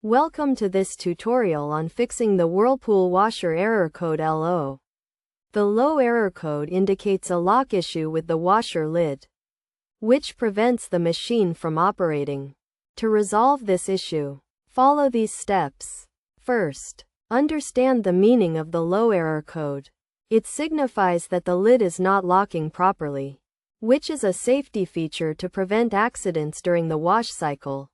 Welcome to this tutorial on fixing the Whirlpool washer error code LO. The low error code indicates a lock issue with the washer lid, which prevents the machine from operating. To resolve this issue, follow these steps. First, understand the meaning of the low error code. It signifies that the lid is not locking properly, which is a safety feature to prevent accidents during the wash cycle.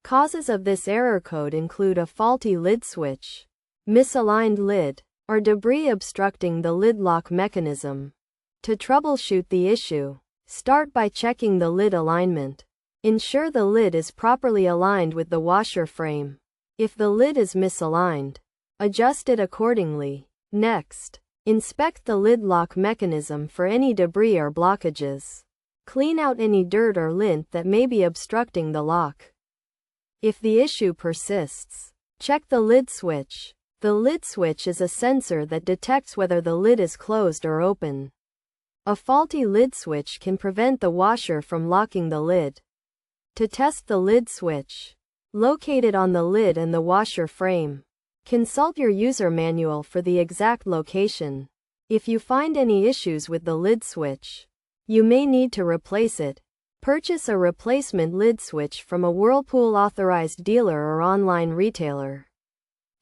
Causes of this error code include a faulty lid switch, misaligned lid, or debris obstructing the lid lock mechanism. To troubleshoot the issue, start by checking the lid alignment. Ensure the lid is properly aligned with the washer frame. If the lid is misaligned, adjust it accordingly. Next, inspect the lid lock mechanism for any debris or blockages. Clean out any dirt or lint that may be obstructing the lock. If the issue persists, check the lid switch. The lid switch is a sensor that detects whether the lid is closed or open. A faulty lid switch can prevent the washer from locking the lid. To test the lid switch, locate it on the lid and the washer frame. Consult your user manual for the exact location. If you find any issues with the lid switch, you may need to replace it. Purchase a replacement lid switch from a Whirlpool authorized dealer or online retailer.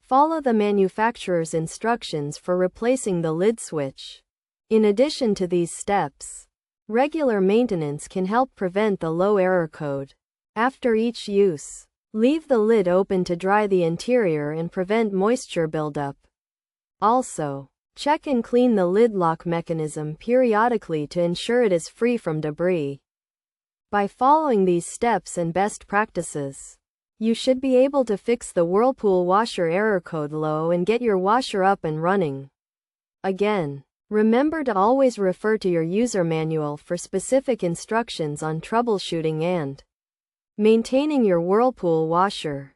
Follow the manufacturer's instructions for replacing the lid switch. In addition to these steps, regular maintenance can help prevent the low error code. After each use, leave the lid open to dry the interior and prevent moisture buildup. Also, check and clean the lid lock mechanism periodically to ensure it is free from debris. By following these steps and best practices, you should be able to fix the Whirlpool washer error code LO and get your washer up and running. Again, remember to always refer to your user manual for specific instructions on troubleshooting and maintaining your Whirlpool washer.